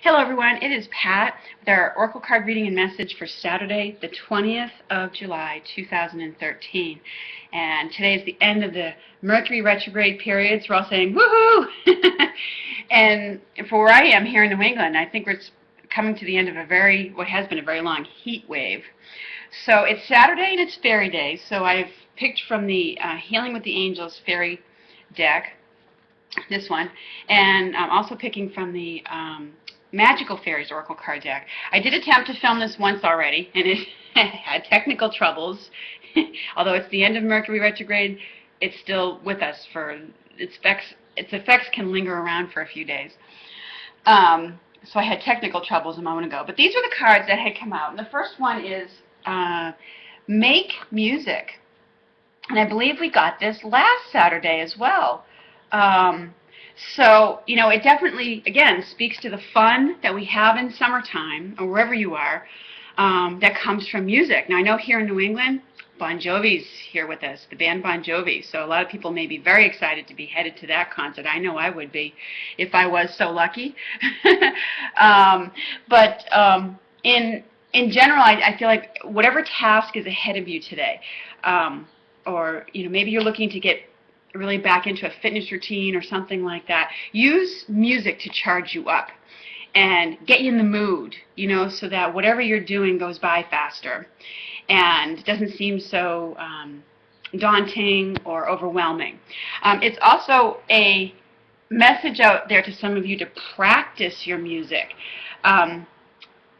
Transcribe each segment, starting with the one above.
Hello everyone, it is Pat with our Oracle card reading and message for Saturday, the 20th of July, 2013. And today is the end of the Mercury retrograde period, so we're all saying, woohoo! And for where I am here in New England, I think we're coming to the end of what has been a very long heat wave. So it's Saturday and it's Fairy Day, so I've picked from the Healing with the Angels Fairy deck, this one, and I'm also picking from the Magical Fairies Oracle card deck. I did attempt to film this once already, and it had technical troubles. Although it's the end of Mercury retrograde, it's still with us for its effects can linger around for a few days. So I had technical troubles a moment ago. But these are the cards that had come out. And the first one is Make Music. And I believe we got this last Saturday as well. So, you know, it definitely, again, speaks to the fun that we have in summertime, or wherever you are, that comes from music. Now, I know here in New England, Bon Jovi's here with us, the band Bon Jovi, so a lot of people may be very excited to be headed to that concert. I know I would be if I was so lucky. In general, I feel like whatever task is ahead of you today, or, you know, maybe you're looking to get really back into a fitness routine or something like that, use music to charge you up and get you in the mood, you know, so that whatever you're doing goes by faster and doesn't seem so daunting or overwhelming. It's also a message out there to some of you to practice your music.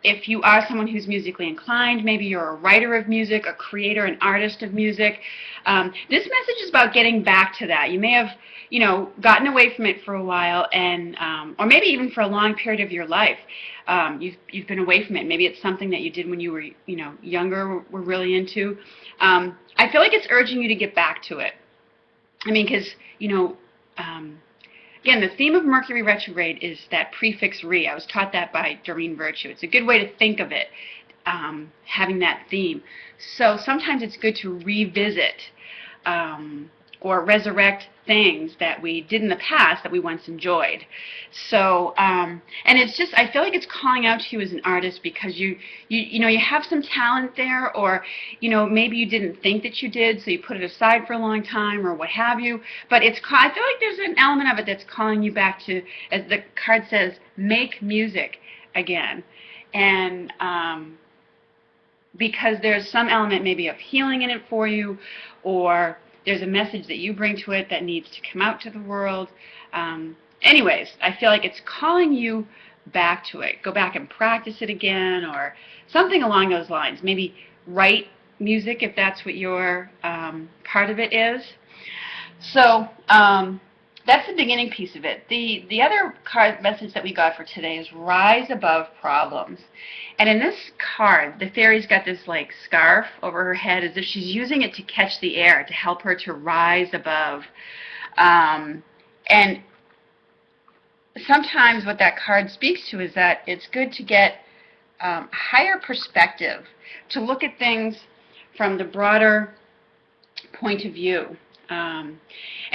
If you are someone who's musically inclined, maybe you're a writer of music, a creator, an artist of music, this message is about getting back to that. You may have, you know, gotten away from it for a while, and or maybe even for a long period of your life. You've been away from it. Maybe it's something that you did when you were, you know, younger, were really into. I feel like it's urging you to get back to it. I mean, because, you know, again, the theme of Mercury retrograde is that prefix re. I was taught that by Doreen Virtue. It's a good way to think of it, having that theme. So sometimes it's good to revisit or resurrect things that we did in the past that we once enjoyed. So, and it's just, I feel like it's calling out to you as an artist because you know, you have some talent there, or, you know, maybe you didn't think that you did, so you put it aside for a long time, or what have you. But I feel like there's an element of it that's calling you back to, as the card says, make music again. And because there's some element maybe of healing in it for you, or there's a message that you bring to it that needs to come out to the world. Anyways, I feel like it's calling you back to it. Go back and practice it again, or something along those lines. Maybe write music if that's what your part of it is. So that's the beginning piece of it. The other card message that we got for today is rise above problems. And in this card, the fairy's got this like scarf over her head as if she's using it to catch the air, to help her to rise above. And sometimes what that card speaks to is that it's good to get higher perspective, to look at things from the broader point of view. And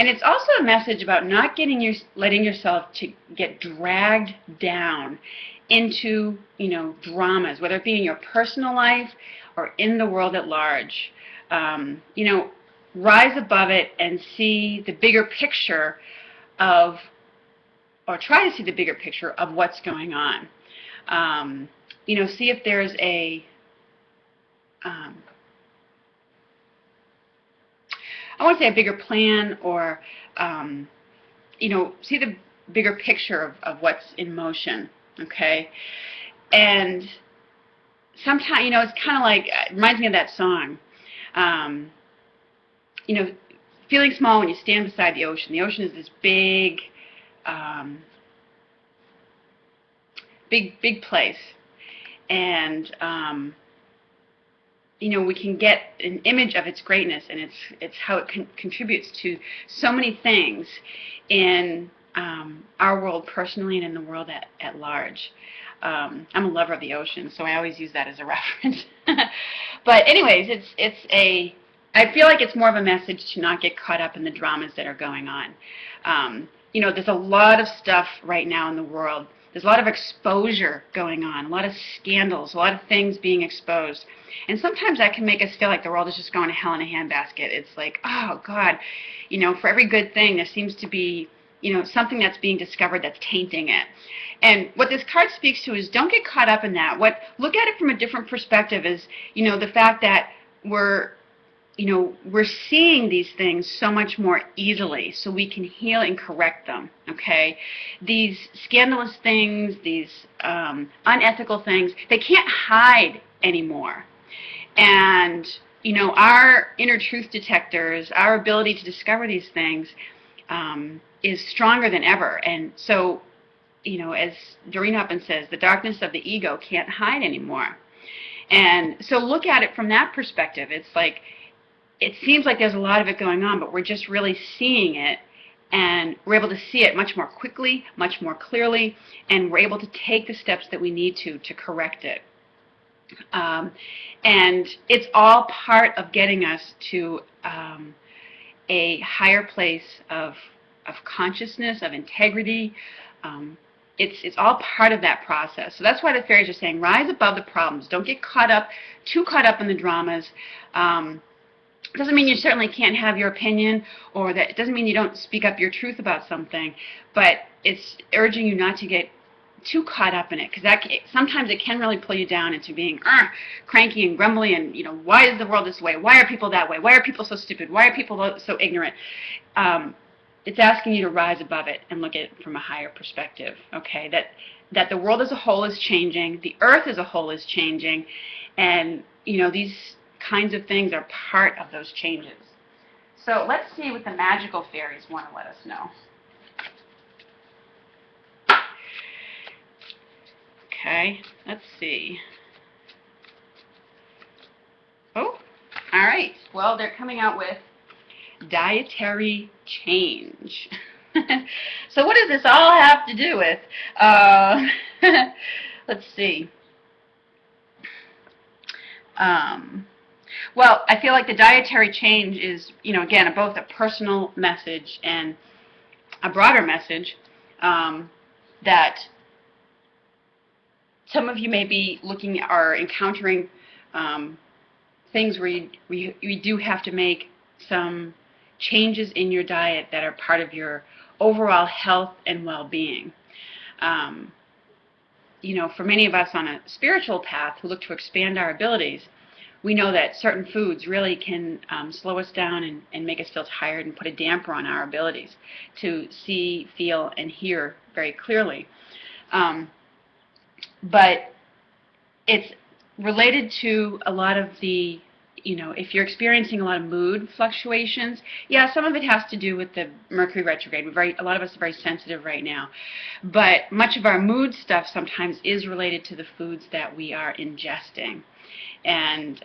it's also a message about not letting yourself to get dragged down into, you know, dramas, whether it be in your personal life or in the world at large. You know, rise above it and see the bigger picture of, or try to see the bigger picture of what's going on. You know, see if there's a I want to say a bigger plan, or, you know, see the bigger picture of what's in motion, okay? And sometimes, you know, it's kind of like, it reminds me of that song, you know, feeling small when you stand beside the ocean. The ocean is this big, big place. And, you know, we can get an image of its greatness, and it's how it contributes to so many things in our world personally and in the world at large. I'm a lover of the ocean, so I always use that as a reference. But anyways, I feel like it's more of a message to not get caught up in the dramas that are going on. You know, there's a lot of stuff right now in the world there's a lot of exposure going on, a lot of scandals, a lot of things being exposed. And sometimes that can make us feel like the world is just going to hell in a handbasket. It's like, oh God, for every good thing there seems to be, something that's being discovered that's tainting it. And what this card speaks to is don't get caught up in that. Look at it from a different perspective is, the fact that we're seeing these things so much more easily, so we can heal and correct them, okay? These scandalous things, these unethical things, they can't hide anymore. And, our inner truth detectors, our ability to discover these things is stronger than ever. And so, as Doreen Hoppen says, the darkness of the ego can't hide anymore. And so look at it from that perspective. It's like, it seems like there's a lot of it going on, but we're just really seeing it, and we're able to see it much more quickly, much more clearly, and we're able to take the steps that we need to correct it. And it's all part of getting us to a higher place of consciousness, of integrity. It's all part of that process. So that's why the fairies are saying, rise above the problems. Don't get too caught up in the dramas. Doesn't mean you certainly can't have your opinion, or that it doesn't mean you don't speak up your truth about something, but it's urging you not to get too caught up in it, because sometimes it can really pull you down into being cranky and grumbly and, why is the world this way? Why are people that way? Why are people so stupid? Why are people so ignorant? It's asking you to rise above it and look at it from a higher perspective, okay? That the world as a whole is changing, the earth as a whole is changing, and, these kinds of things are part of those changes. So let's see what the magical fairies want to let us know. Okay, let's see. Oh, all right. Well, they're coming out with dietary change. So what does this all have to do with? Let's see. Well, I feel like the dietary change is, again, both a personal message and a broader message that some of you may be looking or encountering things where you do have to make some changes in your diet that are part of your overall health and well-being. For many of us on a spiritual path who look to expand our abilities, we know that certain foods really can slow us down and make us feel tired and put a damper on our abilities to see, feel, and hear very clearly. But it's related to a lot of the, if you're experiencing a lot of mood fluctuations, yeah, some of it has to do with the Mercury retrograde. A lot of us are very sensitive right now. But much of our mood stuff sometimes is related to the foods that we are ingesting. And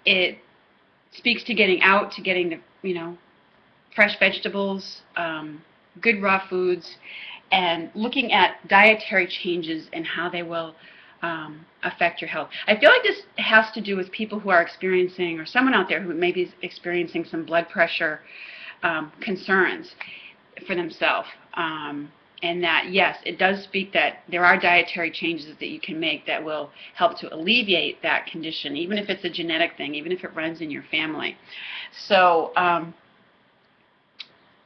it speaks to getting out, to getting the, fresh vegetables, good raw foods, and looking at dietary changes and how they will affect your health. I feel like this has to do with people who are experiencing, or someone out there who may be experiencing some blood pressure concerns for themselves. And that, yes, it does speak that there are dietary changes that you can make that will help to alleviate that condition, even if it's a genetic thing, even if it runs in your family. So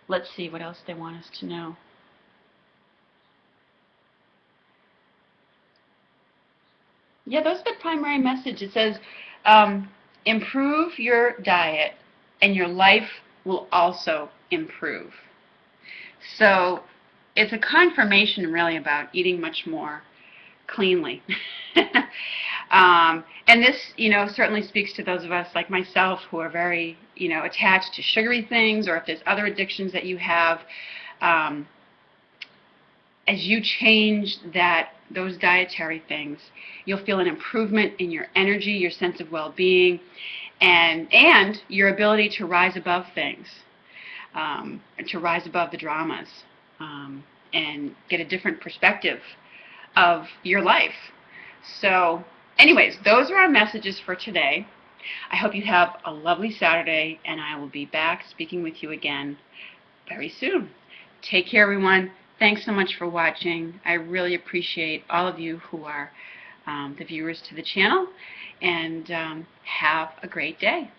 let's see what else they want us to know. Yeah, those are the primary message. It says, improve your diet and your life will also improve. So it's a confirmation really about eating much more cleanly. And this, certainly speaks to those of us like myself who are very, attached to sugary things, or if there's other addictions that you have. As you change those dietary things, you'll feel an improvement in your energy, your sense of well-being, and your ability to rise above things, to rise above the dramas, and get a different perspective of your life. So anyways, those are our messages for today. I hope you have a lovely Saturday, and I will be back speaking with you again very soon. Take care, everyone. Thanks so much for watching. I really appreciate all of you who are the viewers to the channel, and have a great day.